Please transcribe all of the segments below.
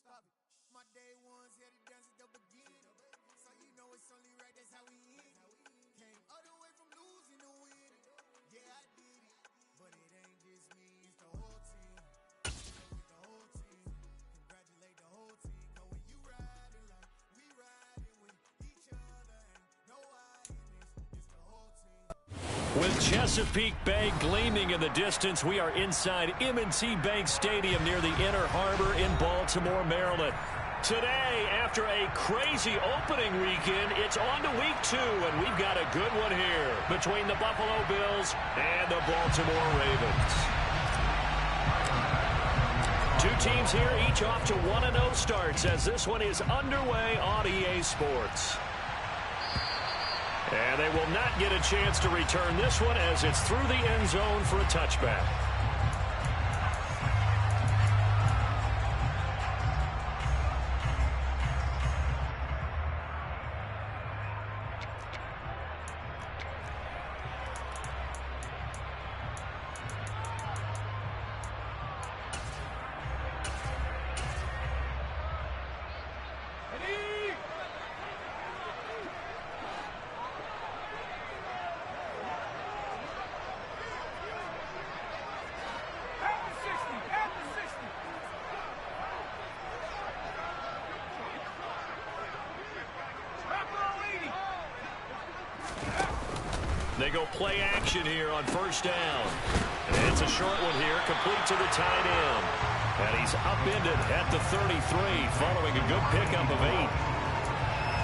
Stop it. My day ones had to dance at the beginning. So you know it's only right, that's how we end. Came all the way from losing to winning. Yeah, I did it. But it ain't just me, it's the whole team. Celebrate the whole team. Congratulate the whole team. Cause when you riding like we riding with each other, ain't no hiding this. It's the whole team. With Chesapeake Bay gleaming in the distance, we are inside M&T Bank Stadium near the Inner Harbor in Baltimore, Maryland. Today, after a crazy opening weekend, it's on to week 2, and we've got a good one here between the Buffalo Bills and the Baltimore Ravens. Two teams here, each off to 1-0 starts as this one is underway on EA Sports. And they will not get a chance to return this one as it's through the end zone for a touchback. They go play action here on first down. And it's a short one here, complete to the tight end. And he's upended at the 33 following a good pickup of 8.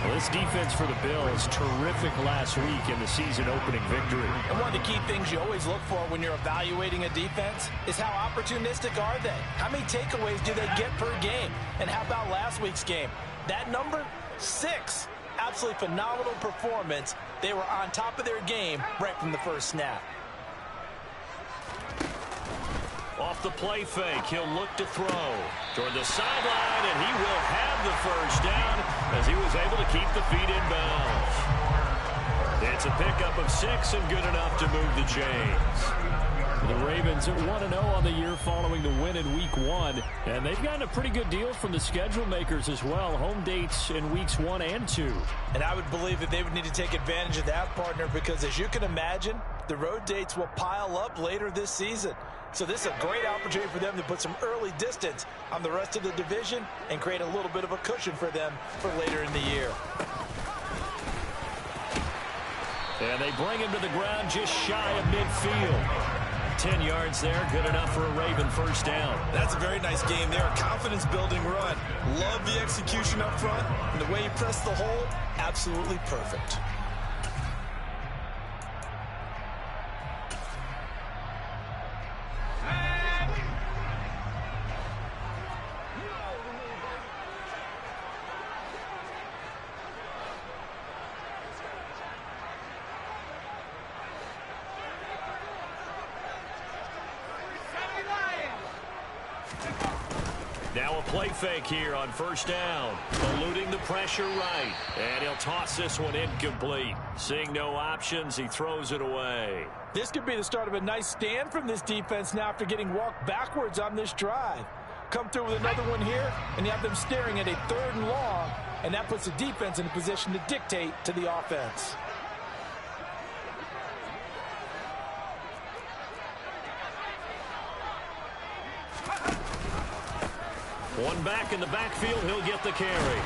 Well, this defense for the Bills, terrific last week in the season-opening victory. And one of the key things you always look for when you're evaluating a defense is how opportunistic are they? How many takeaways do they get per game? And how about last week's game? That number, 6. Absolutely phenomenal performance. They were on top of their game right from the first snap. Off the play fake, he'll look to throw toward the sideline, and he will have the first down as he was able to keep the feet in bounds. It's a pickup of 6 and good enough to move the chains. The Ravens at 1-0 on the year following the win in Week 1, and they've gotten a pretty good deal from the schedule makers as well. Home dates in Weeks 1 and 2. And I would believe that they would need to take advantage of that, partner, because as you can imagine, the road dates will pile up later this season. So this is a great opportunity for them to put some early distance on the rest of the division and create a little bit of a cushion for them for later in the year. And they bring him to the ground just shy of midfield. 10 yards there, good enough for a Raven first down. That's a very nice game there, a confidence-building run. Love the execution up front, and the way he pressed the hole, absolutely perfect. Now a play fake here on first down. Eluding the pressure right. And he'll toss this one incomplete. Seeing no options, he throws it away. This could be the start of a nice stand from this defense now after getting walked backwards on this drive. Come through with another one here, and you have them staring at a 3rd and long, and that puts the defense in a position to dictate to the offense. One back in the backfield, he'll get the carry.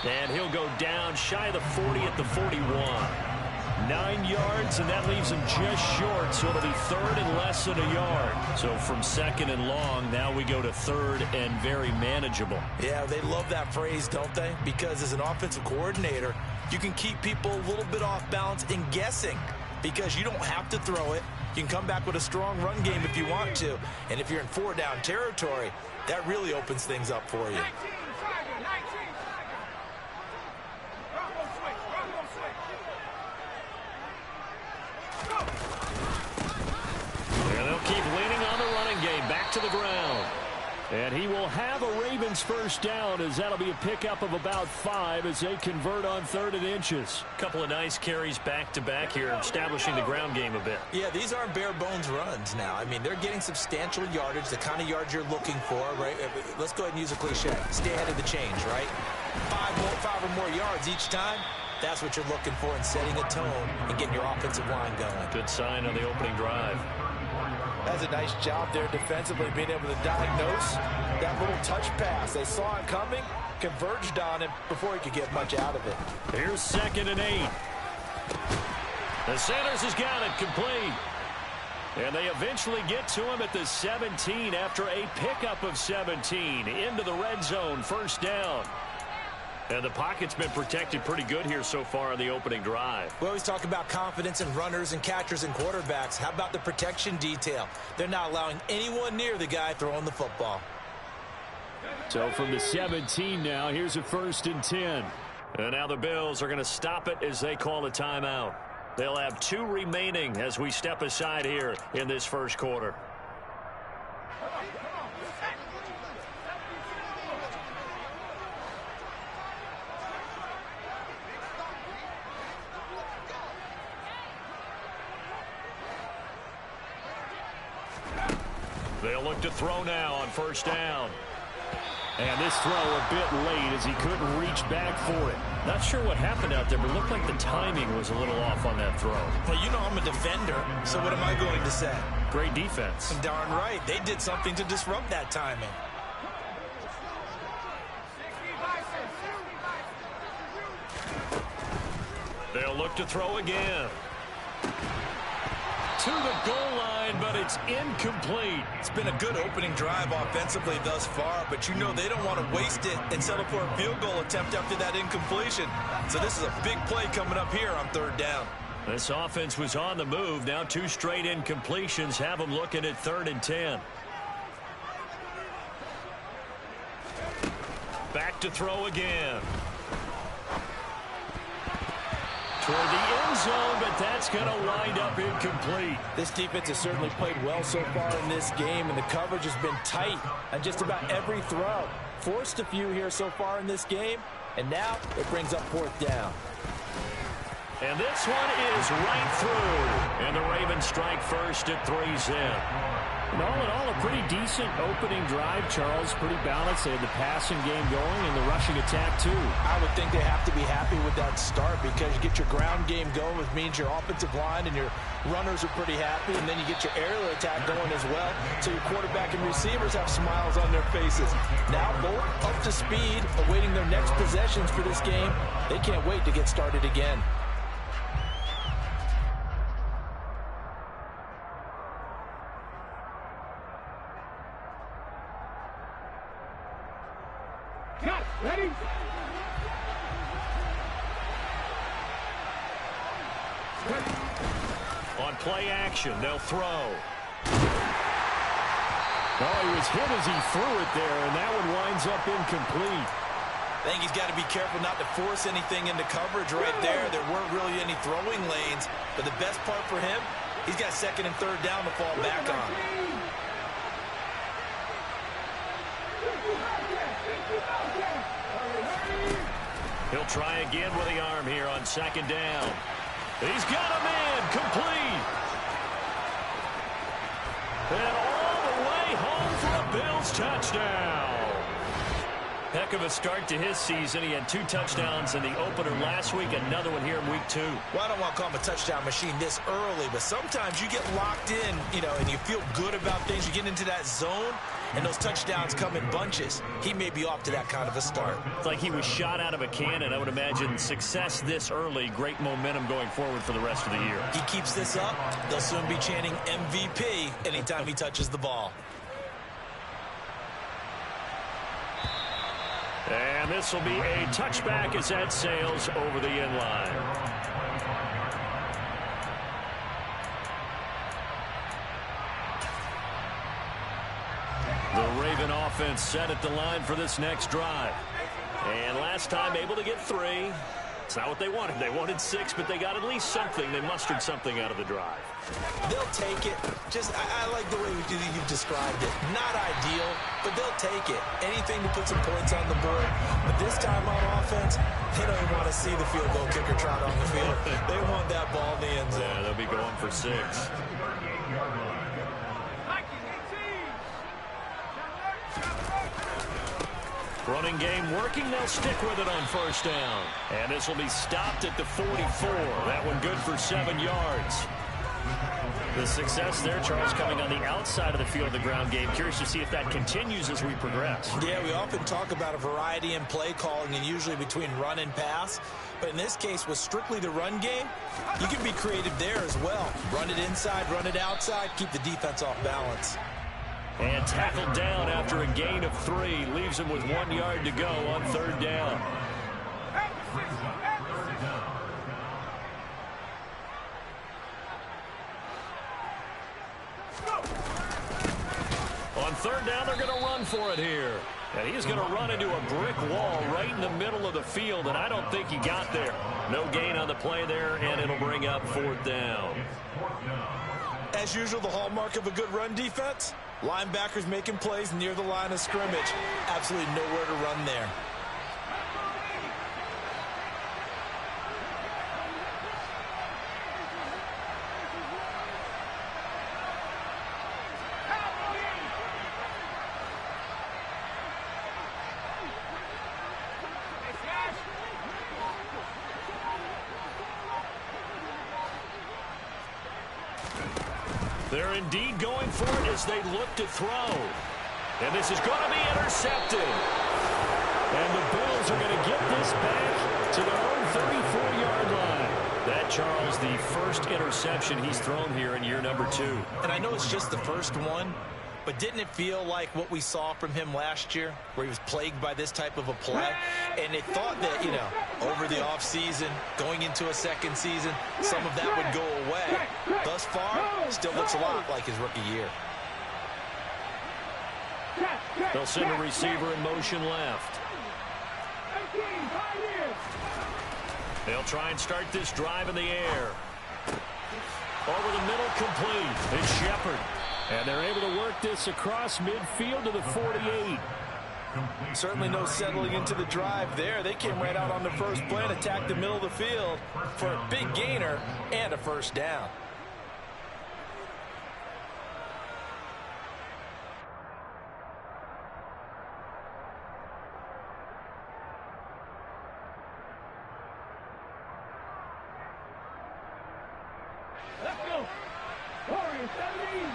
And he'll go down shy of the 40 at the 41. 9 yards, and that leaves him just short, so it'll be 3rd and less than a yard. So from 2nd and long, now we go to 3rd and very manageable. Yeah, they love that phrase, don't they? Because as an offensive coordinator, you can keep people a little bit off balance and guessing because you don't have to throw it. You can come back with a strong run game if you want to. And if you're in 4-down territory, that really opens things up for you. And they'll keep leaning on the running game. Back to the ground. And he will have a Ravens first down, as that'll be a pickup of about 5 as they convert on 3rd and inches. Couple of nice carries back-to-back here, establishing the ground game a bit. Yeah, these aren't bare-bones runs now. I mean, they're getting substantial yardage, the kind of yards you're looking for, right? Let's go ahead and use a cliche. Stay ahead of the change, right? 5 or more yards each time. That's what you're looking for in setting a tone and getting your offensive line going. Good sign on the opening drive. That's a nice job there defensively, being able to diagnose that little touch pass. They saw it coming, converged on him before he could get much out of it. Here's 2nd and 8. The Sanders has got it complete. And they eventually get to him at the 17 after a pickup of 17 into the red zone, first down. And the pocket's been protected pretty good here so far in the opening drive. We always talk about confidence in runners and catchers and quarterbacks. How about the protection detail? They're not allowing anyone near the guy throwing the football. So from the 17 now, here's a 1st and 10. And now the Bills are going to stop it as they call a timeout. They'll have 2 remaining as we step aside here in this first quarter. They'll look to throw now on first down. And this throw a bit late as he couldn't reach back for it. Not sure what happened out there, but it looked like the timing was a little off on that throw. Well, you know I'm a defender, so what am I going to say? Great defense. Darn right. They did something to disrupt that timing. They'll look to throw again. To the goal line, but it's incomplete. It's been a good opening drive offensively thus far, but you know they don't want to waste it and settle for a field goal attempt after that incompletion. So this is a big play coming up here on 3rd down. This offense was on the move. Now 2 straight incompletions have them looking at 3rd and 10. Back to throw again. Toward the end zone, but that's going to wind up incomplete. This defense has certainly played well so far in this game, and the coverage has been tight on just about every throw. Forced a few here so far in this game, and now it brings up 4th down. And this one is right through. And the Ravens strike first at 3-zip. And all in all, a pretty decent opening drive, Charles. Pretty balanced. They had the passing game going and the rushing attack, too. I would think they have to be happy with that start because you get your ground game going, which means your offensive line and your runners are pretty happy, and then you get your aerial attack going as well. So your quarterback and receivers have smiles on their faces. Now both up to speed, awaiting their next possessions for this game. They can't wait to get started again. Ready? On play action, they'll throw. Oh, he was hit as he threw it there, and that one winds up incomplete. I think he's got to be careful not to force anything into coverage right there. There weren't really any throwing lanes, but the best part for him, he's got 2nd and 3rd down to fall back on. He'll try again with the arm here on 2nd down. He's got a man complete. And all the way home for a Bills touchdown. Heck of a start to his season. He had 2 touchdowns in the opener last week, another one here in week 2. Well, I don't want to call him a touchdown machine this early, but sometimes you get locked in, and you feel good about things. You get into that zone, and those touchdowns come in bunches. He may be off to that kind of a start. It's like he was shot out of a cannon. I would imagine success this early, great momentum going forward for the rest of the year. He keeps this up, they'll soon be chanting MVP anytime he touches the ball. And this will be a touchback as that sails over the end line. The Raven offense set at the line for this next drive. And last time able to get 3. It's not what they wanted. They wanted 6, but they got at least something. They mustered something out of the drive. They'll take it. I like the way you've described it. Not ideal, but they'll take it. Anything to put some points on the board. But this time on offense, they don't even want to see the field goal kicker trot on the field. They want that ball in the end zone. Yeah, they'll be going for 6. Running game working. They'll stick with it on first down. And this will be stopped at the 44. That one good for 7 yards. The success there, Charles, coming on the outside of the field of the ground game. Curious to see if that continues as we progress. Yeah, we often talk about a variety in play calling and usually between run and pass. But in this case, with strictly the run game, you can be creative there as well. Run it inside, run it outside, keep the defense off balance. And tackled down after a gain of 3. Leaves him with 1 yard to go on third down. On third down, they're going to run for it here. And he's going to run into a brick wall right in the middle of the field, and I don't think he got there. No gain on the play there, and it'll bring up fourth down. As usual, the hallmark of a good run defense, linebackers making plays near the line of scrimmage. Absolutely nowhere to run there. They're indeed going for it as they look to throw. And this is going to be intercepted. And the Bills are going to get this back to their own 34-yard line. That, Charles, the first interception he's thrown here in year number 2. And I know it's just the first one, but didn't it feel like what we saw from him last year, where he was plagued by this type of a play? And they thought that, you know, over the offseason, going into a second season, some of that would go away. Thus far, still looks a lot like his rookie year. They'll send a receiver in motion left. They'll try and start this drive in the air. Over the middle, complete. It's Shepard. And they're able to work this across midfield to the 48. Certainly no settling into the drive there. They came right out on the first play and attacked the middle of the field for a big gainer and a first down. Let's go. Warriors 17.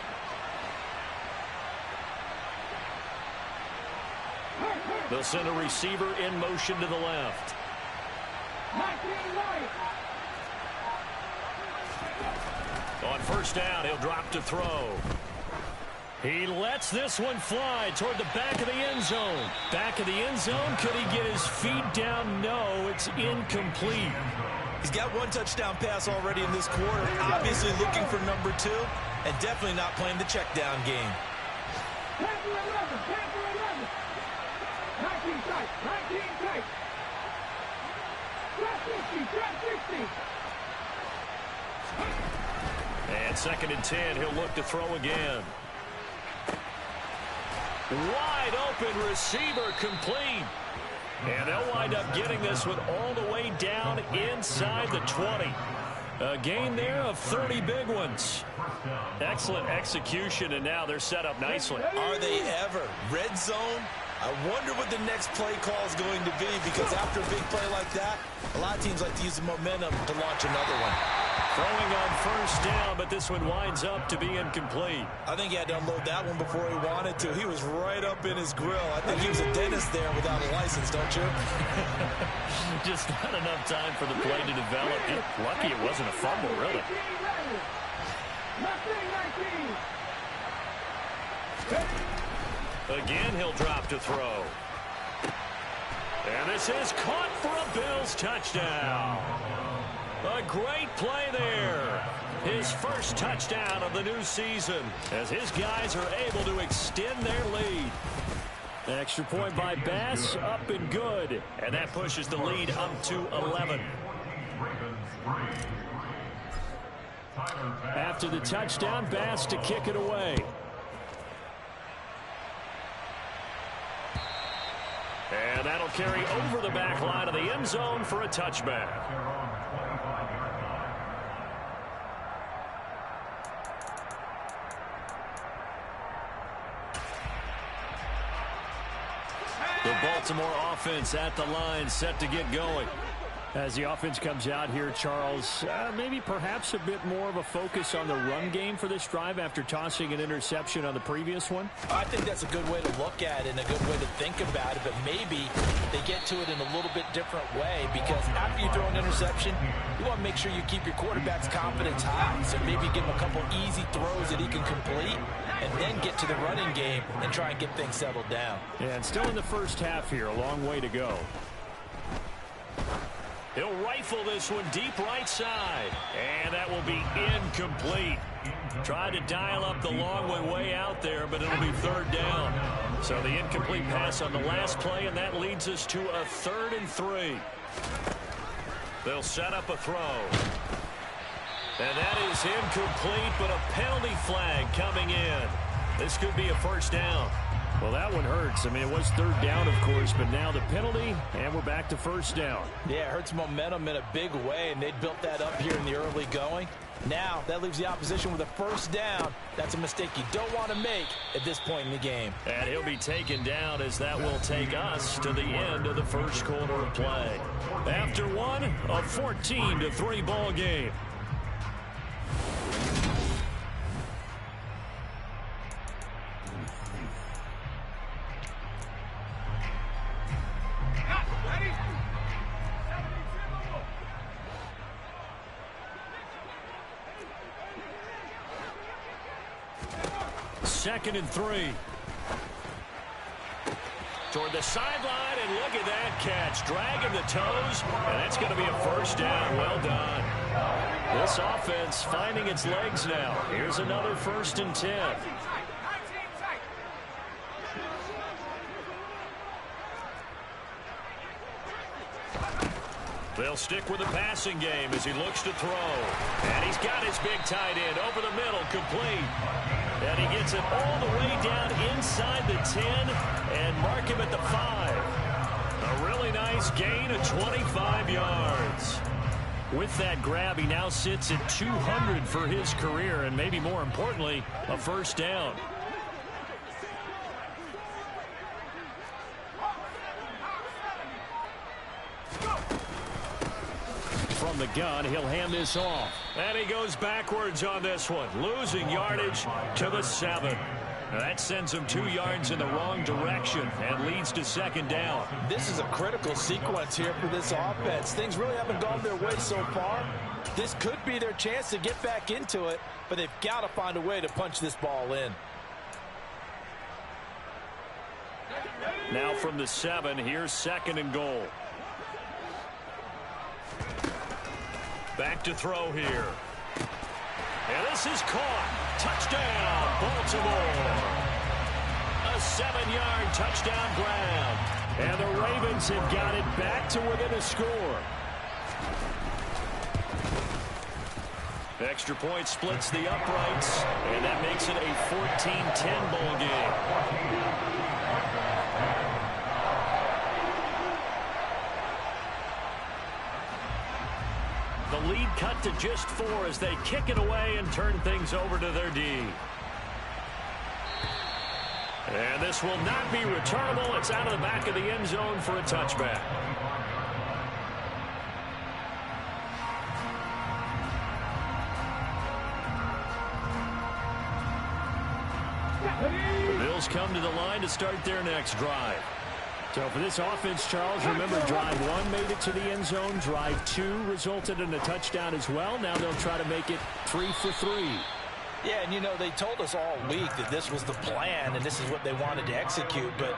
They'll send a receiver in motion to the left. On first down, he'll drop to throw. He lets this one fly toward the back of the end zone. Back of the end zone. Could he get his feet down? No, it's incomplete. He's got one touchdown pass already in this quarter. Obviously looking for number 2 and definitely not playing the check down game. 19 tight. Drop 60. And second and 10, he'll look to throw again. Wide open receiver, complete. And they'll wind up getting this one all the way down inside the 20. A gain there of 30 big ones. Excellent execution, and now they're set up nicely. Are they ever? Red zone? I wonder what the next play call is going to be, because after a big play like that, a lot of teams like to use the momentum to launch another one. Throwing on first down, but this one winds up to be incomplete. I think he had to unload that one before he wanted to. He was right up in his grill. I think he was a dentist there without a license, don't you? Just not enough time for the play to develop. Lucky it wasn't a fumble, really. Again, he'll drop to throw. And this is caught for a Bills touchdown. A great play there. His first touchdown of the new season as his guys are able to extend their lead. Extra point by Bass, up and good. And that pushes the lead up to 11. After the touchdown, Bass to kick it away. And that'll carry over the back line of the end zone for a touchback. The Baltimore offense at the line, set to get going. As the offense comes out here, Charles, maybe perhaps a bit more of a focus on the run game for this drive after tossing an interception on the previous one? I think that's a good way to look at it and a good way to think about it, but maybe they get to it in a little bit different way, because after you throw an interception, you want to make sure you keep your quarterback's confidence high. So maybe give him a couple easy throws that he can complete and then get to the running game and try and get things settled down. Yeah, and still in the first half here, a long way to go. He'll rifle this one deep right side. And that will be incomplete. Tried to dial up the long way out there, but it'll be third down. So the incomplete pass on the last play, and that leads us to a 3rd and 3. They'll set up a throw. And that is incomplete, but a penalty flag coming in. This could be a first down. Well, that one hurts. I mean, it was third down, of course, but now the penalty, and we're back to first down. Yeah, it hurts momentum in a big way, and they built that up here in the early going. Now, that leaves the opposition with a first down. That's a mistake you don't want to make at this point in the game. And he'll be taken down, as that will take us to the end of the first quarter of play. After one, a 14-3 ball game. Second and 3. Toward the sideline, and look at that catch. Dragging the toes, and that's going to be a first down. Well done. This offense finding its legs now. Here's another 1st and 10. They'll stick with the passing game as he looks to throw. And he's got his big tight end over the middle, complete. And he gets it all the way down inside the 10 and mark him at the 5. A really nice gain of 25 yards. With that grab, he now sits at 200 for his career, and maybe more importantly, a first down. From the gun, he'll hand this off. And he goes backwards on this one, losing yardage to the 7. Now that sends him 2 yards in the wrong direction and leads to second down. This is a critical sequence here for this offense. Things really haven't gone their way so far. This could be their chance to get back into it, but they've got to find a way to punch this ball in. Now from the 7, here's 2nd and goal. Back to throw here. And this is caught. Touchdown, Baltimore. A 7-yard touchdown grab. And the Ravens have got it back to within a score. Extra point splits the uprights, and that makes it a 14-10 ball game. The lead cut to just 4 as they kick it away and turn things over to their D. And this will not be returnable. It's out of the back of the end zone for a touchback. The Bills come to the line to start their next drive. So for this offense, Charles, remember drive 1 made it to the end zone. Drive 2 resulted in a touchdown as well. Now they'll try to make it 3 for 3. Yeah, and you know, they told us all week that this was the plan and this is what they wanted to execute, but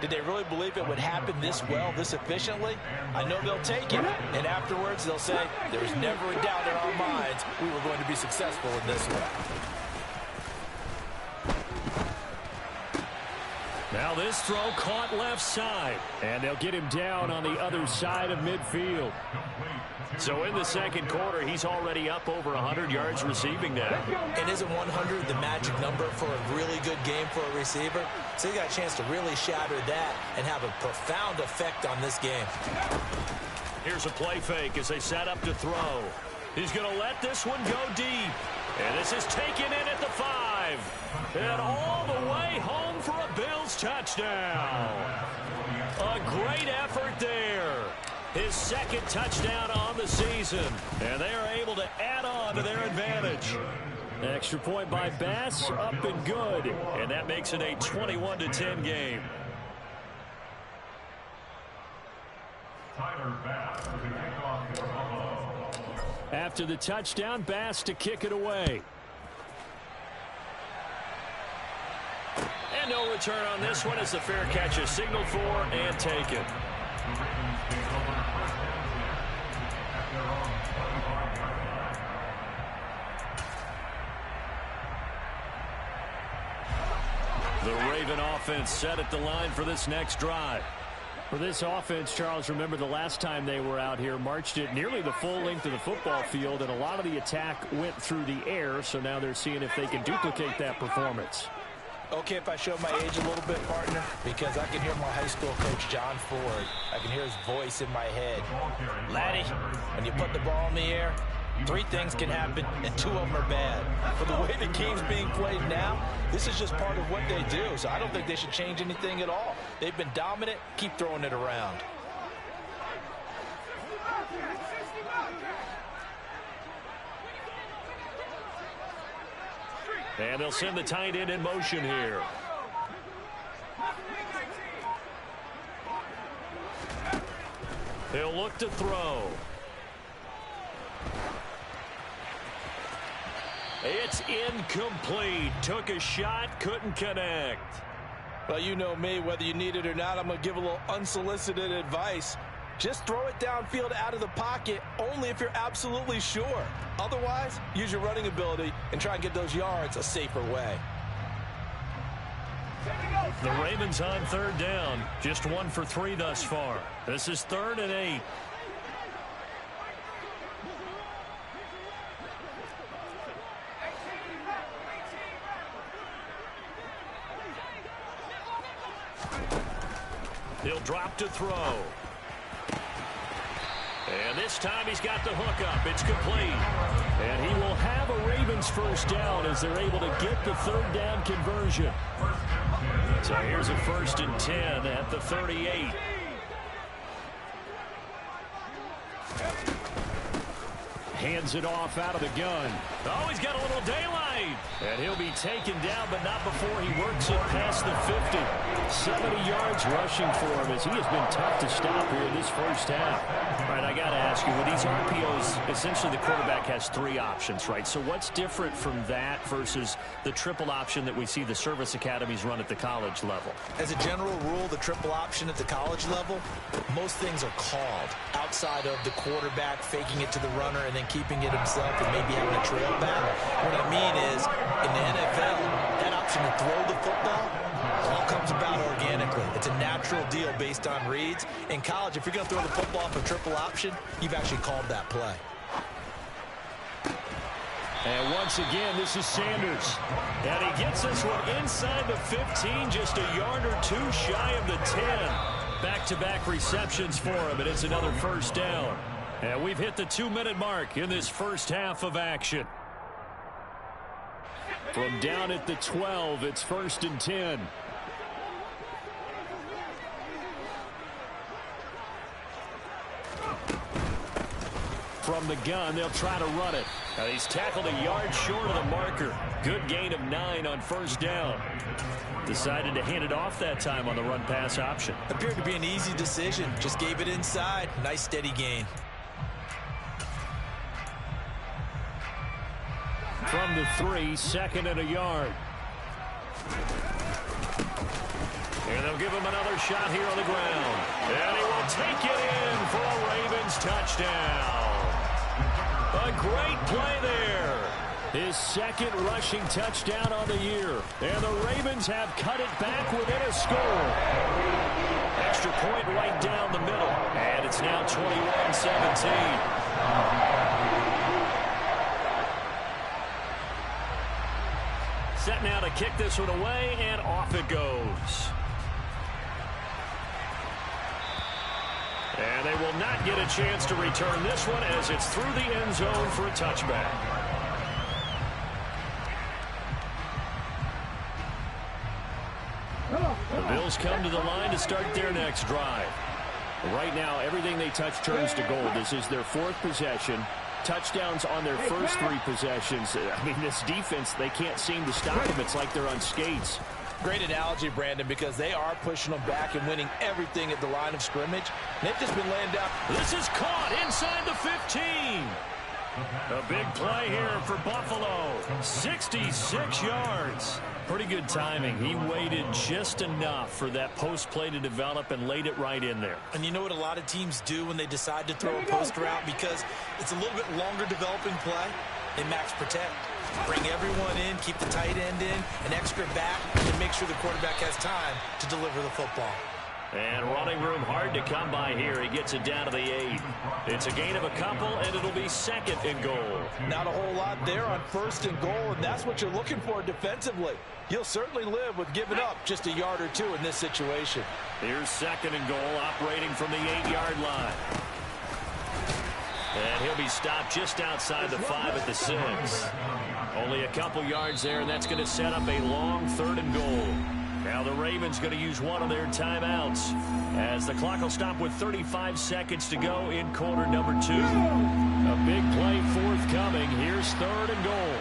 did they really believe it would happen this well, this efficiently? I know they'll take it, and afterwards they'll say, there's never a doubt in our minds we were going to be successful in this one. Now this throw caught left side. And they'll get him down on the other side of midfield. So in the second quarter, he's already up over 100 yards receiving now. And isn't 100 the magic number for a really good game for a receiver? So he got a chance to really shatter that and have a profound effect on this game. Here's a play fake as they set up to throw. He's going to let this one go deep. And this is taken in at the 5. And all the way home for a Bills touchdown. A great effort there. His second touchdown on the season. And they are able to add on to their advantage. Extra point by Bass, up and good. And that makes it a 21-10 game. After the touchdown, Bass to kick it away. And no return on this one as the fair catch is signaled for and taken. The Raven offense set at the line for this next drive. For this offense, Charles, remember the last time they were out here, marched it nearly the full length of the football field, and a lot of the attack went through the air, so now they're seeing if they can duplicate that performance. Okay, if I show my age a little bit, partner, because I can hear my high school coach, John Ford. I can hear his voice in my head. Laddie, when you put the ball in the air, 3 things can happen, and 2 of them are bad. For the way the game's being played now, this is just part of what they do, so I don't think they should change anything at all. They've been dominant. Keep throwing it around. And they'll send the tight end in motion here. They'll look to throw. It's incomplete. Took a shot, couldn't connect. Well, you know me, whether you need it or not, I'm going to give a little unsolicited advice. Just throw it downfield out of the pocket only if you're absolutely sure. Otherwise, use your running ability and try and get those yards a safer way. The Ravens on 3rd down. Just 1 for 3 thus far. This is 3rd and 8. He'll drop to throw. And this time he's got the hook up. It's complete. And he will have a Ravens first down as they're able to get the 3rd down conversion. So here's a 1st and 10 at the 38. Hands it off out of the gun. Oh, he's got a little daylight. And he'll be taken down, but not before he works it past the 50. 70 yards rushing for him as he has been tough to stop here in this first half. All right, I got to ask you, with these RPOs, essentially the quarterback has 3 options, right? So what's different from that versus the triple option that we see the service academies run at the college level? As a general rule, the triple option at the college level, most things are called outside of the quarterback faking it to the runner and then keeping it himself and maybe having a trail back. What I mean is, in the NFL, that option to throw the football all comes about organically. It's a natural deal based on reads. In college, if you're going to throw the football off a triple option, you've actually called that play. And once again, this is Sanders. And he gets this one inside the 15, just a yard or 2 shy of the 10. Back-to-back receptions for him, and it's another first down. And we've hit the 2-minute mark in this first half of action. From down at the 12, it's 1st and 10. From the gun, they'll try to run it. Now he's tackled a yard short of the marker. Good gain of 9 on first down. Decided to hand it off that time on the run-pass option. Appeared to be an easy decision. Just gave it inside. Nice steady gain. From the 3, 2nd and a yard. And they'll give him another shot here on the ground. And he will take it in for a Ravens touchdown. A great play there. His second rushing touchdown on the year. And the Ravens have cut it back within a score. Extra point right down the middle. And it's now 21-17. Set now to kick this one away, and off it goes. And they will not get a chance to return this one as it's through the end zone for a touchback. The Bills come to the line to start their next drive. Right now, everything they touch turns to gold. This is their fourth possession. Touchdowns on their first three possessions. I mean, this defense, they can't seem to stop them. It's like they're on skates. Great analogy, Brandon, because they are pushing them back and winning everything at the line of scrimmage. They've just been laying down. This is caught inside the 15. A big play here for Buffalo. 66 yards. Pretty good timing. He waited just enough for that post play to develop and laid it right in there. And you know what a lot of teams do when they decide to throw a post route? Because it's a little bit longer developing play. They max protect. Bring everyone in, keep the tight end in, an extra back, and make sure the quarterback has time to deliver the football. And running room hard to come by here. He gets it down to the 8. It's a gain of a couple, and it'll be second and goal. Not a whole lot there on first and goal, and that's what you're looking for defensively. You'll certainly live with giving up just a yard or two in this situation. Here's second and goal, operating from the 8-yard line. And he'll be stopped just outside the 5 at the 6. Only a couple yards there, and that's going to set up a long third and goal. Now the Ravens going to use one of their timeouts as the clock will stop with 35 seconds to go in quarter number 2. A big play forthcoming. Here's third and goal.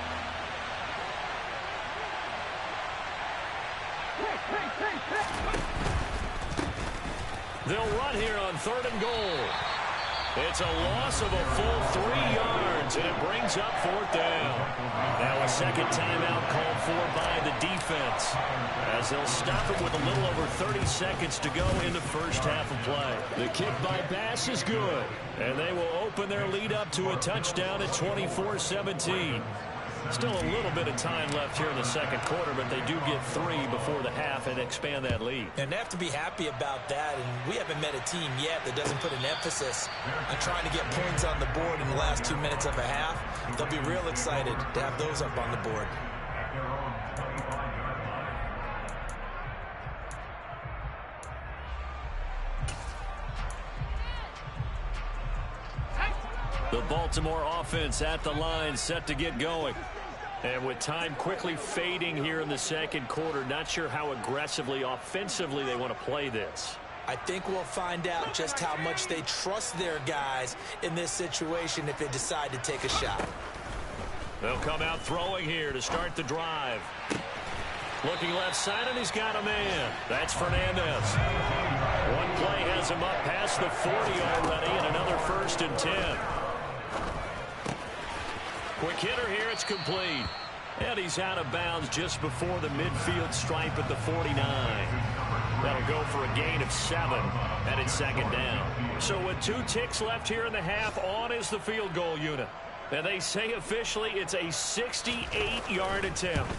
They'll run here on third and goal. It's a loss of a full 3 yards, and it brings up fourth down. Now a second timeout called for by the defense, as they'll stop it with a little over 30 seconds to go in the first half of play. The kick by Bass is good, and they will open their lead up to a touchdown at 24-17. Still a little bit of time left here in the second quarter, but they do get 3 before the half and expand that lead. And they have to be happy about that, and we haven't met a team yet that doesn't put an emphasis on trying to get points on the board in the last 2 minutes of a half. They'll be real excited to have those up on the board. The Baltimore offense at the line, set to get going. And with time quickly fading here in the second quarter, not sure how aggressively, offensively they want to play this. I think we'll find out just how much they trust their guys in this situation if they decide to take a shot. They'll come out throwing here to start the drive. Looking left side, and he's got a man. That's Fernandez. One play has him up past the 40 already, and another 1st and 10. Quick hitter here, it's complete. And he's out of bounds just before the midfield stripe at the 49. That'll go for a gain of 7, and it's second down. So with 2 ticks left here in the half, on is the field goal unit. And they say officially it's a 68-yard attempt.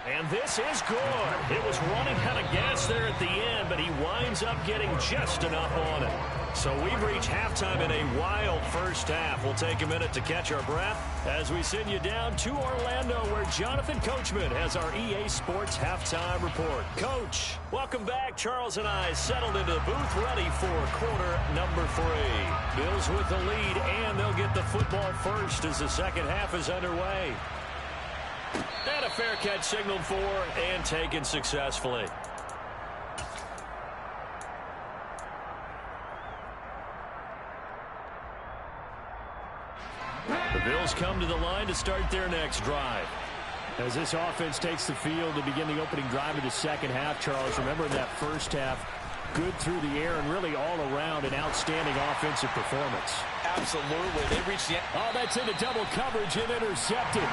And this is good. It was running out of gas there at the end, but he winds up getting just enough on it. So we've reached halftime in a wild first half. We'll take a minute to catch our breath as we send you down to Orlando, where Jonathan Coachman has our EA Sports Halftime Report. Coach, welcome back. Charles and I settled into the booth, ready for quarter number 3. Bills with the lead, and they'll get the football first as the second half is underway. And a fair catch signaled for and taken successfully. The Bills come to the line to start their next drive. As this offense takes the field to begin the opening drive of the second half, Charles, remember in that first half, good through the air and really all around an outstanding offensive performance. Absolutely. They reached the end. Oh, that's into double coverage and intercepted.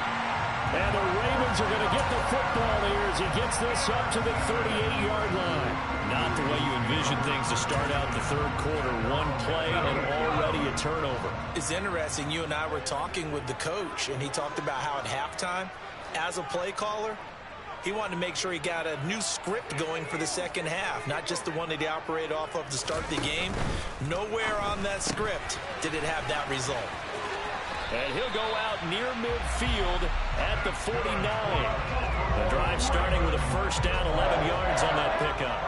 And the Ravens are going to get the football here as he gets this up to the 38-yard line. Not the way you envision things to start out the third quarter. One play and already a turnover. It's interesting. You and I were talking with the coach, and he talked about how at halftime, as a play caller, he wanted to make sure he got a new script going for the second half, not just the one that he operated off of to start the game. Nowhere on that script did it have that result. And he'll go out near midfield at the 49. The drive starting with a first down, 11 yards on that pickup.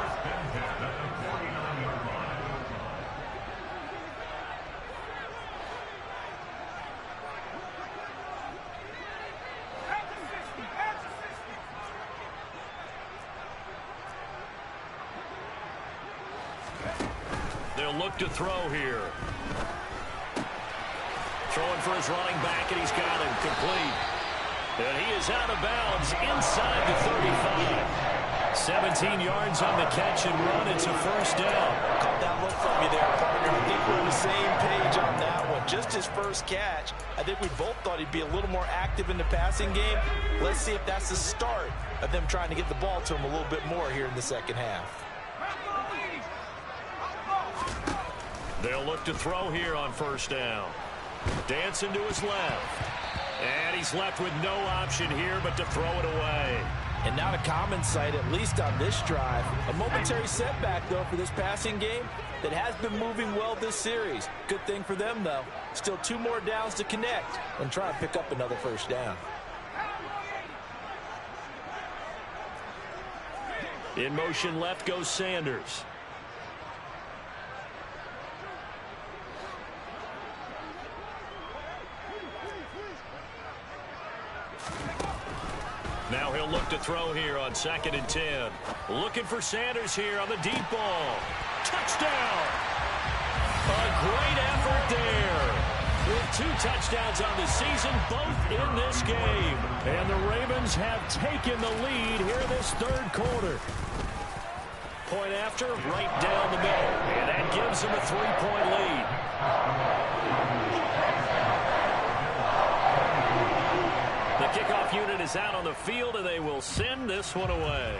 They'll look to throw here. Throwing for his running back, and he's got him complete. And he is out of bounds inside the 35. 17 yards on the catch and run. It's a first down. Caught that look from you there, partner. I think we're on the same page on that one. Just his first catch. I think we both thought he'd be a little more active in the passing game. Let's see if that's the start of them trying to get the ball to him a little bit more here in the second half. They'll look to throw here on first down. Dancing to his left. And he's left with no option here but to throw it away. And not a common sight, at least on this drive. A momentary setback, though, for this passing game that has been moving well this series. Good thing for them, though. Still 2 more downs to connect and try and pick up another first down. In motion left goes Sanders. Now he'll look to throw here on 2nd and 10. Looking for Sanders here on the deep ball. Touchdown! A great effort there. With 2 touchdowns on the season, both in this game. And the Ravens have taken the lead here this third quarter. Point after, right down the middle. And that gives them a 3-point lead. The kickoff unit is out on the field, and they will send this one away.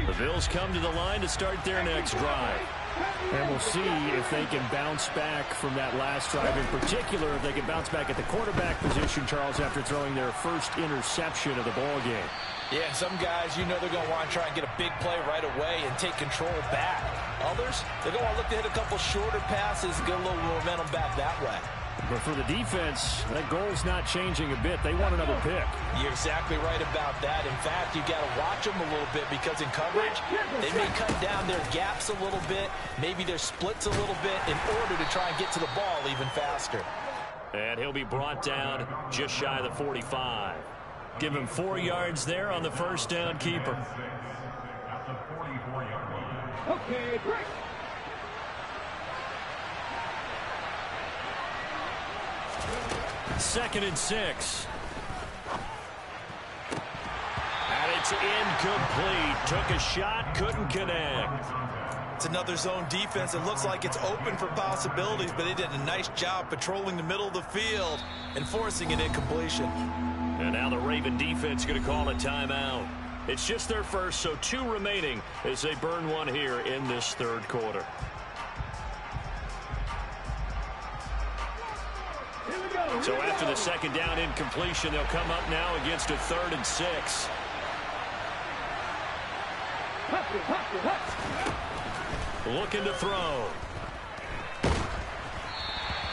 The Bills come to the line to start their next drive. And we'll see if they can bounce back from that last drive. In particular, if they can bounce back at the quarterback position, Charles, after throwing their first interception of the ball game. Yeah, some guys, you know they're going to want to try and get a big play right away and take control back. Others, they're going to want to look to hit a couple shorter passes, get a little momentum back that way. But for the defense, that goal's not changing a bit. They want another pick. You're exactly right about that. In fact, you got to watch them a little bit because in coverage, they may cut down their gaps a little bit, maybe their splits a little bit in order to try and get to the ball even faster. And he'll be brought down just shy of the 45. Give him 4 yards there on the first down keeper. Okay, break. 2nd and 6. And it's incomplete. Took a shot, couldn't connect. It's another zone defense. It looks like it's open for possibilities, but they did a nice job patrolling the middle of the field and forcing an incompletion. And now the Raven defense going to call a timeout. It's just their first, so 2 remaining as they burn one here in this third quarter. So after the second down incompletion, they'll come up now against a 3rd and 6. Looking to throw.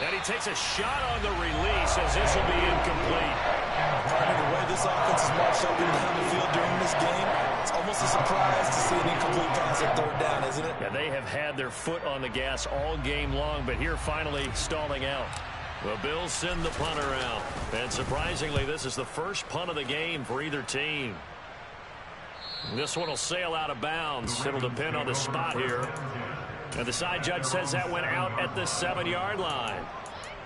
And he takes a shot on the release as this will be incomplete. Partner, the way this offense is marched up and down the field during this game, it's almost a surprise to see an incomplete pass at 3rd down, isn't it? Yeah, they have had their foot on the gas all game long, but here finally stalling out. The Bills send the punter out. And surprisingly, this is the first punt of the game for either team. This one will sail out of bounds. It'll depend on the spot here. And the side judge says that went out at the 7-yard line.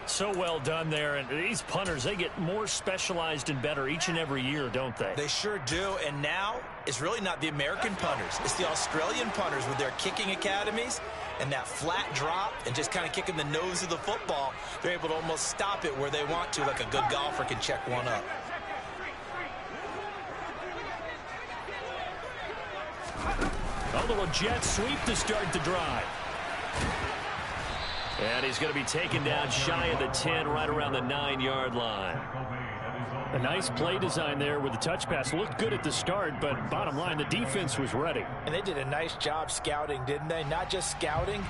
So well done there. And these punters, they get more specialized and better each and every year, don't they? They sure do. And now it's really not the American punters. It's the Australian punters with their kicking academies and that flat drop and just kind of kicking the nose of the football. They're able to almost stop it where they want to, like a good golfer can check one up. A little jet sweep to start the drive. And he's going to be taken down shy of the 10, right around the 9-yard line. A nice play design there with the touch pass. Looked good at the start, but bottom line, the defense was ready. And they did a nice job scouting, didn't they? Not just scouting,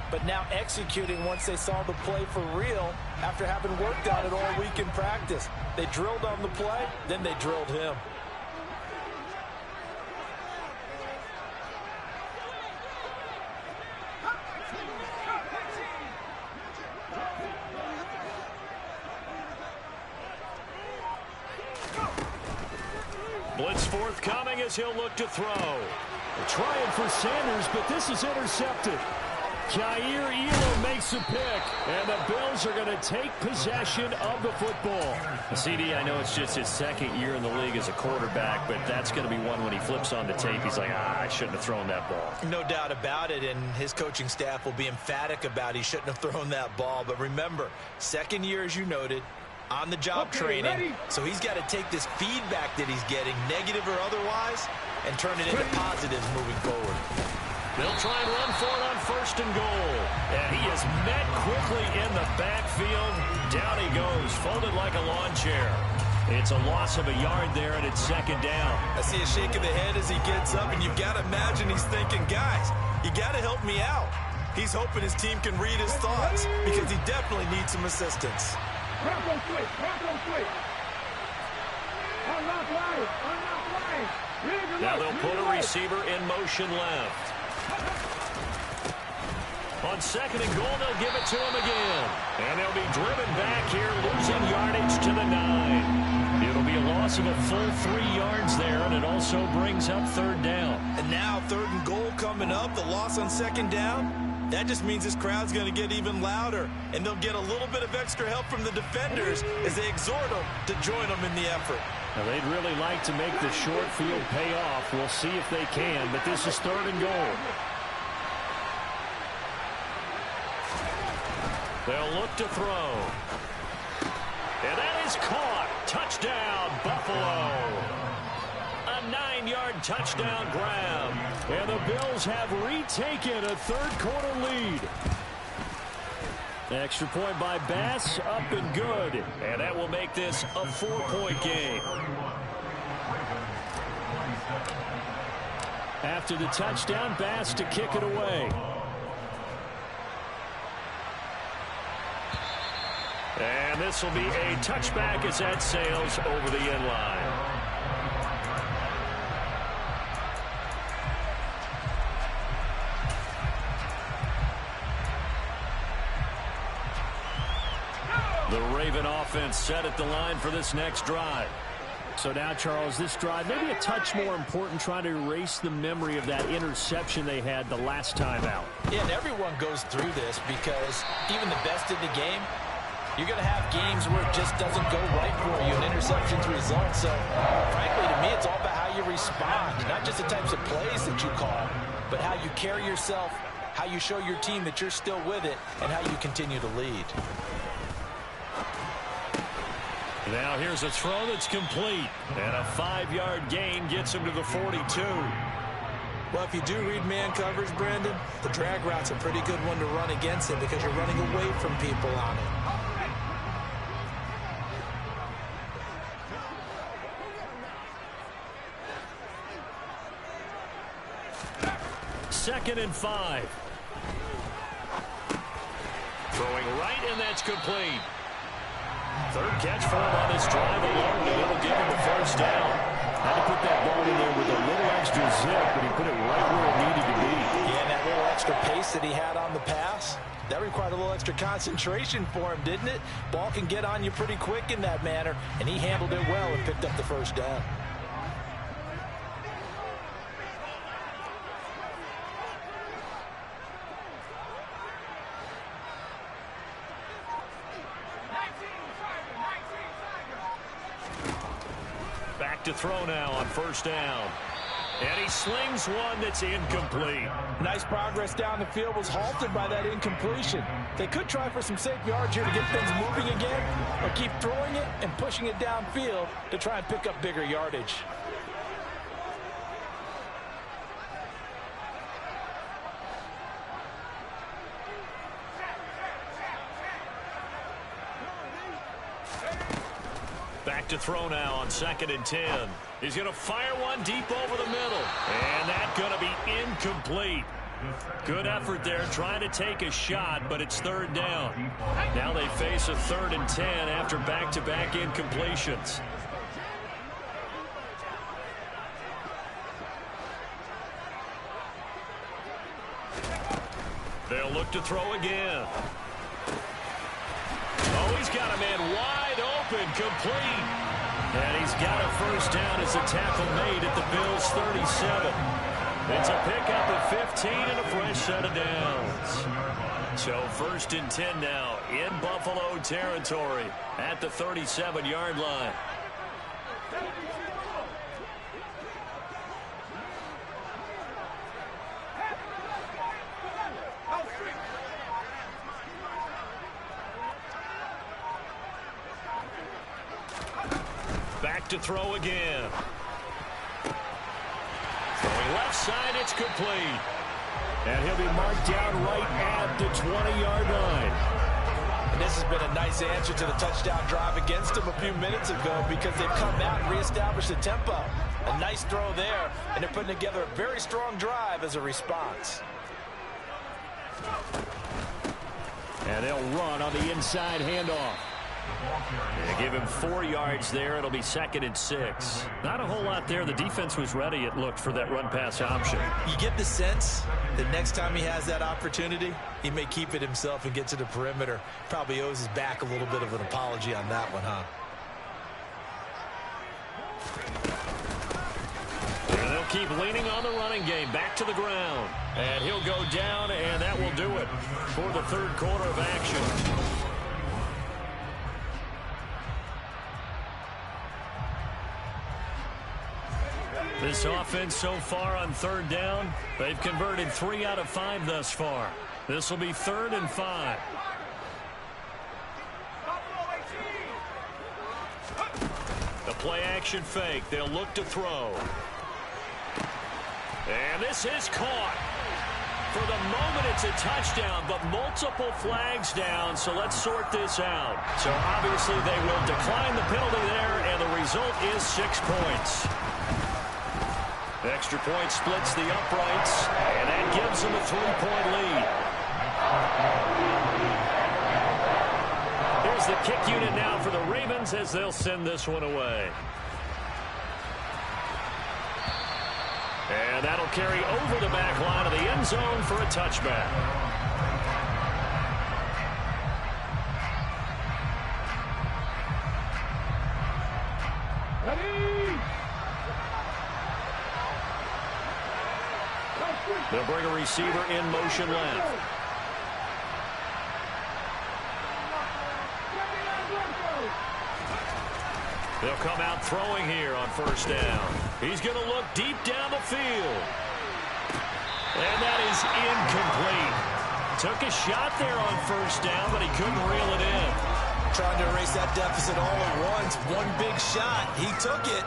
but now executing once they saw the play for real after having worked on it all week in practice. They drilled on the play, then they drilled him. Blitz forthcoming as he'll look to throw. They're trying for Sanders, but this is intercepted. Jair Elo makes a pick, and the Bills are going to take possession of the football. CD, I know it's just his second year in the league as a quarterback, but that's going to be one when he flips on the tape. He's like, I shouldn't have thrown that ball. No doubt about it, and his coaching staff will be emphatic about he shouldn't have thrown that ball. But remember, second year, as you noted, on-the-job training, so he's got to take this feedback that he's getting, negative or otherwise, and turn it into positives moving forward. They'll try and run for it on 1st and goal. And he is met quickly in the backfield. Down he goes, folded like a lawn chair. It's a loss of a yard there, and it's 2nd down. I see a shake of the head as he gets up, and you've got to imagine he's thinking, guys, you got to help me out. He's hoping his team can read his thoughts because he definitely needs some assistance. Bronco switch. Bronco switch. Unlock line. Unlock line. Now they'll put a receiver in motion left. On 2nd and goal, they'll give it to him again. And they'll be driven back here, losing yardage to the 9. It'll be a loss of a full 3 yards there, and it also brings up 3rd down. And now 3rd and goal coming up, the loss on 2nd down. That just means this crowd's going to get even louder, and they'll get a little bit of extra help from the defenders as they exhort them to join them in the effort. Now, they'd really like to make the short field pay off. We'll see if they can, but this is 3rd and goal. They'll look to throw. And that is caught. Touchdown, Buffalo. A 9-yard touchdown grab. And the Bills have retaken a 3rd quarter lead. Extra point by Bass, up and good. And that will make this a 4-point game. After the touchdown, Bass to kick it away. And this will be a touchback as that sails over the end line. The Raven offense set at the line for this next drive. So now, Charles, this drive maybe a touch more important, trying to erase the memory of that interception they had the last time out. Yeah, and everyone goes through this because even the best in the game, you're going to have games where it just doesn't go right for you, and interceptions result. So, frankly, to me, it's all about how you respond, not just the types of plays that you call, but how you carry yourself, how you show your team that you're still with it, and how you continue to lead. Now here's a throw that's complete, and a 5-yard gain gets him to the 42. Well, if you do read man coverage, Brandon, the drag route's a pretty good one to run against it because you're running away from people on it. 2nd and 5. Throwing right, and that's complete. 3rd catch for him on this drive alone, and it'll give him the 1st down. Had to put that ball in there with a little extra zip, but he put it right where it needed to be. Yeah, and that little extra pace that he had on the pass, that required a little extra concentration for him, didn't it? Ball can get on you pretty quick in that manner, and he handled it well and picked up the 1st down. Back to throw now on first down. And he slings one that's incomplete. Nice progress down the field, was halted by that incompletion. They could try for some safe yards here to get things moving again, or keep throwing it and pushing it downfield to try and pick up bigger yardage. Back to throw now on 2nd and 10. He's going to fire one deep over the middle. And that's going to be incomplete. Good effort there trying to take a shot, but it's 3rd down. Now they face a 3rd and 10 after back-to-back incompletions. They'll look to throw again. Oh, he's got a man wide open, complete. And he's got a first down as a tackle made at the Bills' 37. It's a pickup at 15 and a fresh set of downs. So 1st and 10 now in Buffalo territory at the 37-yard line. Back to throw again. Throwing left side, it's complete. And he'll be marked down right at the 20-yard line. And this has been a nice answer to the touchdown drive against them a few minutes ago, because they've come out and reestablished the tempo. A nice throw there, and they're putting together a very strong drive as a response. And they'll run on the inside handoff. They give him 4 yards there. It'll be 2nd and 6. Not a whole lot there. The defense was ready, it looked, for that run-pass option. You get the sense that next time he has that opportunity, he may keep it himself and get to the perimeter. Probably owes his back a little bit of an apology on that one, huh? And they'll keep leaning on the running game. Back to the ground. And he'll go down, and that will do it for the 3rd quarter of action. This offense so far on 3rd down, they've converted 3 out of 5 thus far. This will be 3rd and 5. The play-action fake. They'll look to throw. And this is caught. For the moment, it's a touchdown, but multiple flags down, so let's sort this out. So obviously they will decline the penalty there, and the result is 6 points. Extra point splits the uprights, and that gives them a 3-point lead. Here's the kick unit now for the Ravens as they'll send this one away. And that'll carry over the back line of the end zone for a touchback. They'll bring a receiver in motion left. They'll come out throwing here on first down. He's going to look deep down the field. And that is incomplete. Took a shot there on first down, but he couldn't reel it in. Trying to erase that deficit all at once. One big shot. He took it.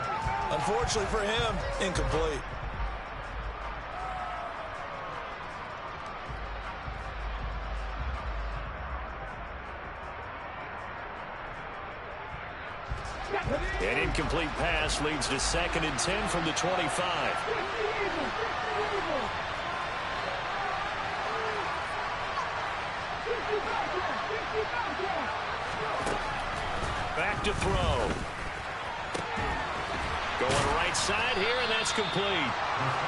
Unfortunately for him, incomplete. An incomplete pass leads to 2nd and 10 from the 25. Back to throw. Going right side here, and that's complete.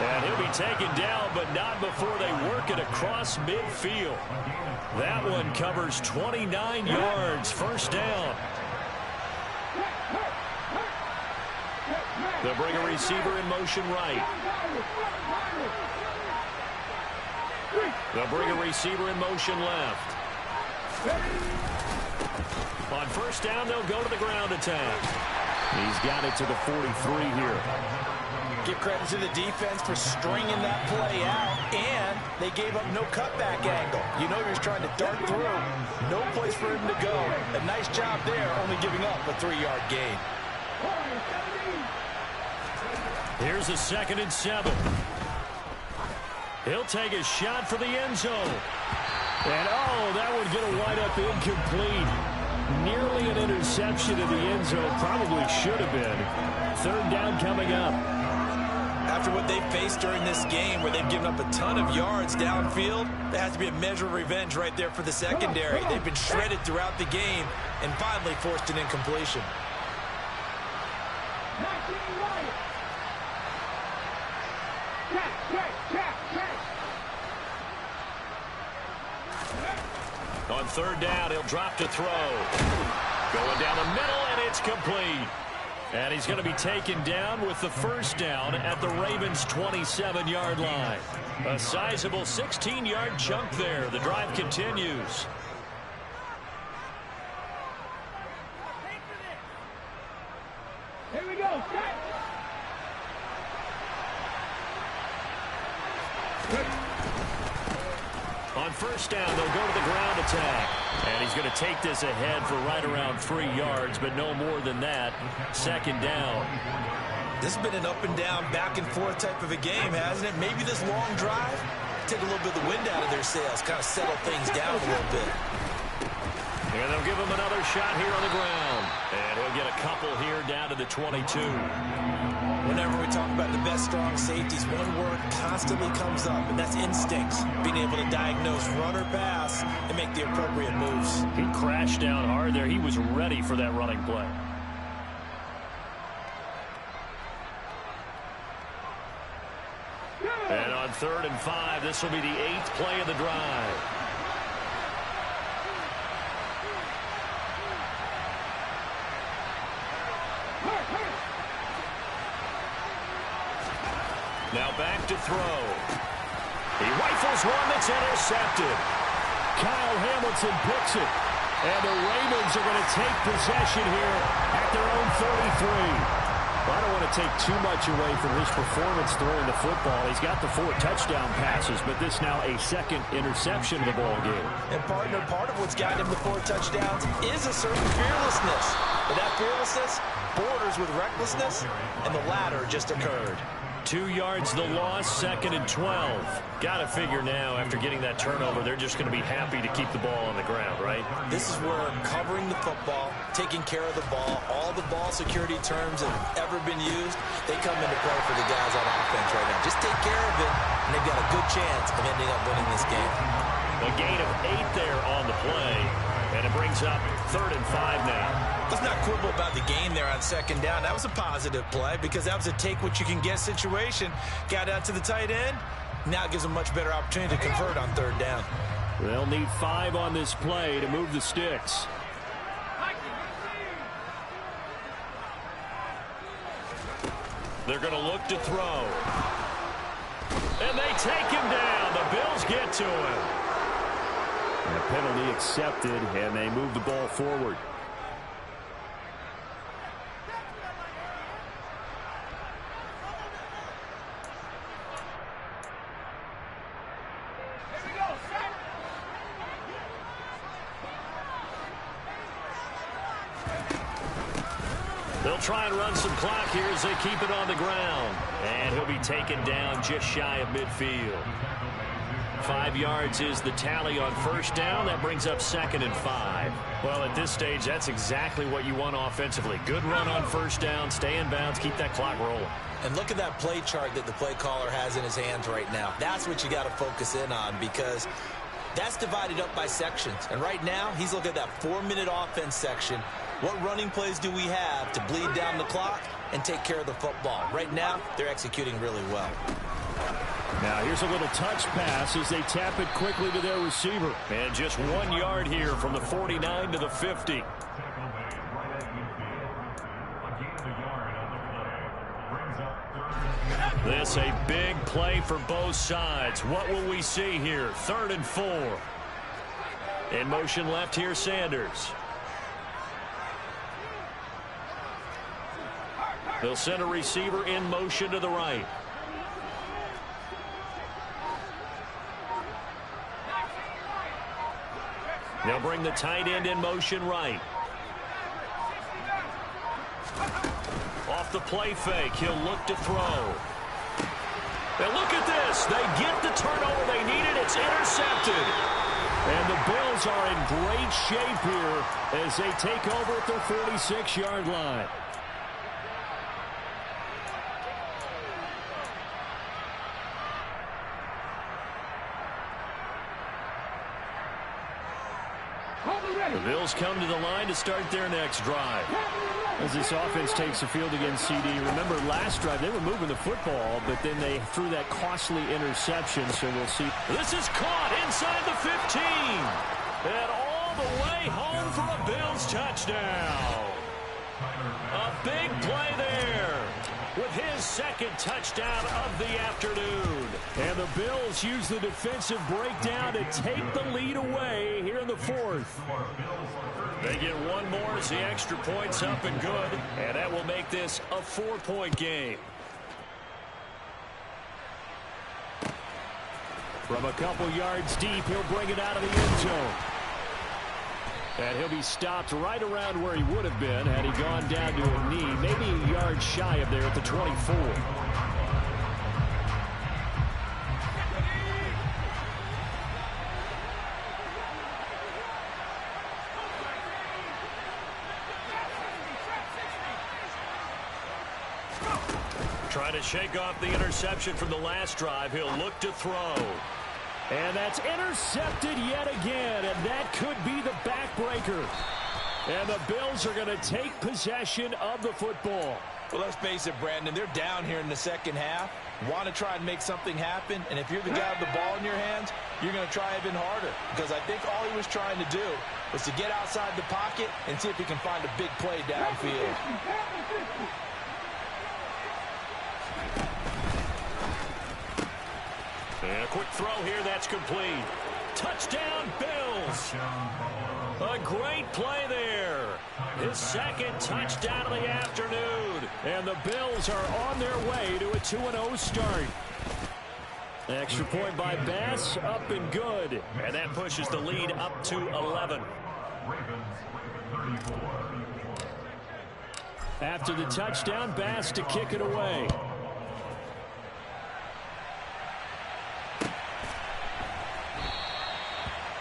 And he'll be taken down, but not before they work it across midfield. That one covers 29 yards. First down. They'll bring a receiver in motion right. They'll bring a receiver in motion left. On first down, they'll go to the ground attack. He's got it to the 43 here. Give credit to the defense for stringing that play out, and they gave up no cutback angle. You know you're trying to dart through. No place for him to go. A nice job there, only giving up a 3-yard gain. Here's a 2nd and 7. He'll take a shot for the end zone. And, oh, that would get a wind up incomplete. Nearly an interception in the end zone. Probably should have been. 3rd down coming up. After what they faced during this game where they've given up a ton of yards downfield, there has to be a measure of revenge right there for the secondary. They've been shredded throughout the game and finally forced an incompletion. On 3rd down, he'll drop to throw. Going down the middle, and it's complete. And he's going to be taken down with the 1st down at the Ravens' 27-yard line. A sizable 16-yard chunk there. The drive continues. Here we go. On 1st down, they'll go to the ground attack. And he's going to take this ahead for right around 3 yards, but no more than that. 2nd down. This has been an up and down, back and forth type of a game, hasn't it? Maybe this long drive, take a little bit of the wind out of their sails, kind of settle things down a little bit. And they'll give him another shot here on the ground. And he'll get a couple here down to the 22. Whenever we talk about the best strong safeties, one word constantly comes up, and that's instincts. Being able to diagnose run or pass and make the appropriate moves. He crashed down hard there. He was ready for that running play. And on 3rd and 5, this will be the 8th play of the drive. Now back to throw. He rifles one that's intercepted. Kyle Hamilton picks it. And the Ravens are going to take possession here at their own 33. Well, I don't want to take too much away from his performance throwing the football. He's got the 4 touchdown passes, but this now a 2nd interception of the ball game. And partner, part of what's gotten him the 4 touchdowns is a certain fearlessness. But that fearlessness borders with recklessness, and the latter just occurred. 2 yards the loss, 2nd and 12. Got to figure now, after getting that turnover, they're just going to be happy to keep the ball on the ground, right? This is where covering the football, taking care of the ball, all the ball security terms that have ever been used, they come into play for the guys on offense right now. Just take care of it, and they've got a good chance of ending up winning this game. A gain of 8 there on the play, and it brings up 3rd and 5 now. Let's not quibble about the gain there on 2nd down. That was a positive play because that was a take-what-you-can-get situation. Got out to the tight end. Now it gives them a much better opportunity to convert on 3rd down. They'll need 5 on this play to move the sticks. They're going to look to throw. And they take him down. The Bills get to him. And a penalty accepted, and they move the ball forward. They'll try and run some clock here as they keep it on the ground. And he'll be taken down just shy of midfield. 5 yards is the tally on 1st down. That brings up 2nd and 5. Well, at this stage, that's exactly what you want offensively. Good run on 1st down, stay in bounds, keep that clock rolling. And look at that play chart that the play caller has in his hands right now. That's what you got to focus in on because that's divided up by sections. And right now, he's looking at that 4-minute offense section. What running plays do we have to bleed down the clock and take care of the football? Right now, they're executing really well. Now here's a little touch pass as they tap it quickly to their receiver. And just 1 yard here from the 49 to the 50. This a big play for both sides. What will we see here? 3rd and 4. In motion left here, Sanders. They'll send a receiver in motion to the right. They'll bring the tight end in motion right. Off the play fake, he'll look to throw. And look at this. They get the turnover they needed. It's intercepted. And the Bills are in great shape here as they take over at their 46-yard line. The Bills come to the line to start their next drive. As this offense takes the field against CD, remember last drive they were moving the football, but then they threw that costly interception, so we'll see. This is caught inside the 15. And all the way home for a Bills touchdown. A big play there with his second touchdown of the afternoon. And the Bills use the defensive breakdown to take the lead away here in the fourth. They get one more as the extra point's up and good, and that will make this a 4-point game. From a couple yards deep, he'll bring it out of the end zone. And he'll be stopped right around where he would have been had he gone down to a knee, maybe a yard shy of there at the 24. Trying to shake off the interception from the last drive. He'll look to throw. And that's intercepted yet again, and that could be the backbreaker. And the Bills are going to take possession of the football. Well, let's face it, Brandon, they're down here in the second half. Want to try and make something happen, and if you're the guy with the ball in your hands, you're going to try even harder. Because I think all he was trying to do was to get outside the pocket and see if he can find a big play downfield. And a quick throw here, that's complete. Touchdown, Bills. A great play there. His second touchdown of the afternoon. And the Bills are on their way to a 2-0 start. Extra point by Bass, up and good. And that pushes the lead up to 11. After the touchdown, Bass to kick it away.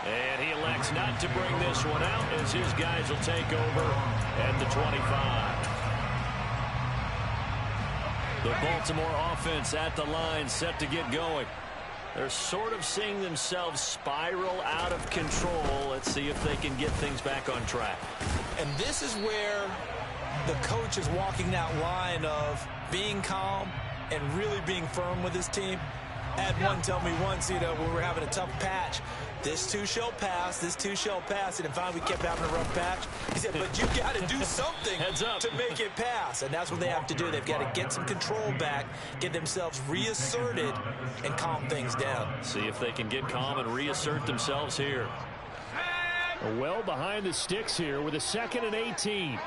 And he elects not to bring this one out as his guys will take over at the 25. The Baltimore offense at the line set to get going. They're sort of seeing themselves spiral out of control. Let's see if they can get things back on track. And this is where the coach is walking that line of being calm and really being firm with his team. Had one tell me once, when we're having a tough patch, this too shall pass, this too shall pass. And finally we kept having a rough patch. He said, but you got to do something to make it pass. And that's what they have to do. They've got to get some control back, get themselves reasserted, and calm things down. See if they can get calm and reassert themselves here. Well behind the sticks here with a 2nd and 18.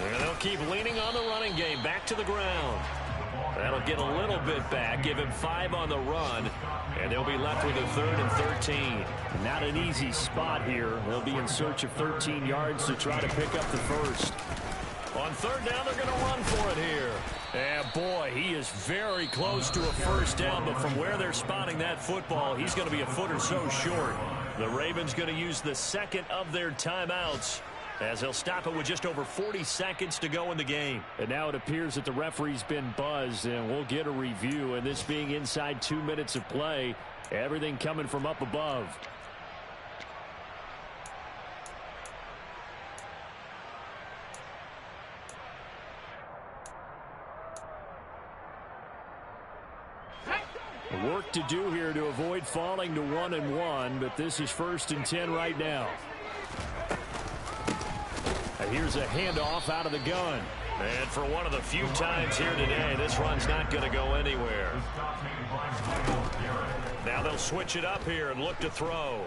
And they'll keep leaning on the running game. Back to the ground. That'll get a little bit back, give him 5 on the run, and they'll be left with a 3rd and 13. Not an easy spot here. They'll be in search of 13 yards to try to pick up the first. On 3rd down, they're going to run for it here. And boy, he is very close to a first down, but from where they're spotting that football, he's going to be a foot or so short. The Ravens going to use the second of their timeouts, as they'll stop it with just over 40 seconds to go in the game. And now it appears that the referee's been buzzed, and we'll get a review. And this being inside 2 minutes of play, everything coming from up above. Work to do here to avoid falling to 1-1, but this is 1st and 10 right now. And here's a handoff out of the gun. And for one of the few times here today, this run's not going to go anywhere. Now they'll switch it up here and look to throw.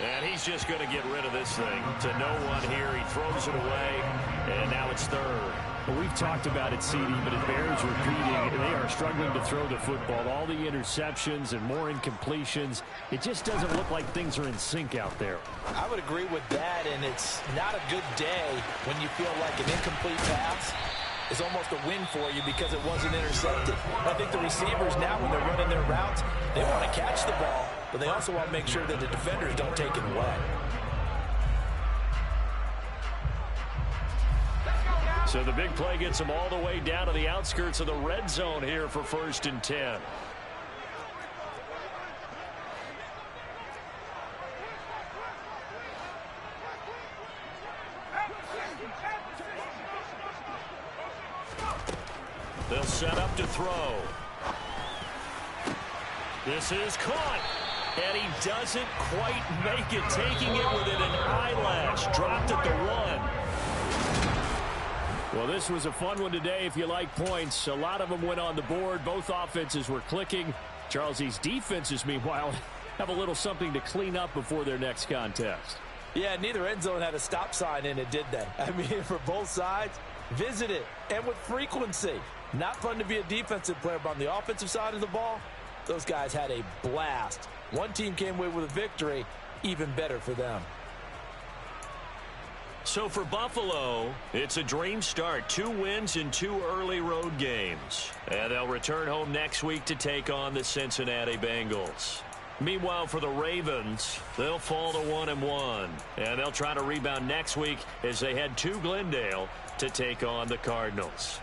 And he's just going to get rid of this thing to no one here. He throws it away, and now it's third. Well, we've talked about it, CD, but it bears repeating. They are struggling to throw the football. All the interceptions and more incompletions. It just doesn't look like things are in sync out there. I would agree with that, and it's not a good day when you feel like an incomplete pass is almost a win for you because it wasn't intercepted. I think the receivers now, when they're running their routes, they want to catch the ball, but they also want to make sure that the defenders don't take it away. So the big play gets them all the way down to the outskirts of the red zone here for 1st and 10. They'll set up to throw. This is caught. And he doesn't quite make it, taking it within an eyelash. Dropped at the 1. Well, this was a fun one today if you like points. A lot of them went on the board. Both offenses were clicking. Charles, these defenses, meanwhile, have a little something to clean up before their next contest. Yeah, neither end zone had a stop sign in it, did they? I mean, for both sides, visit it, and with frequency. Not fun to be a defensive player, but on the offensive side of the ball, those guys had a blast. One team came away with a victory, even better for them. So for Buffalo, it's a dream start. 2 wins in 2 early road games. And they'll return home next week to take on the Cincinnati Bengals. Meanwhile, for the Ravens, they'll fall to 1-1. And they'll try to rebound next week as they head to Glendale to take on the Cardinals.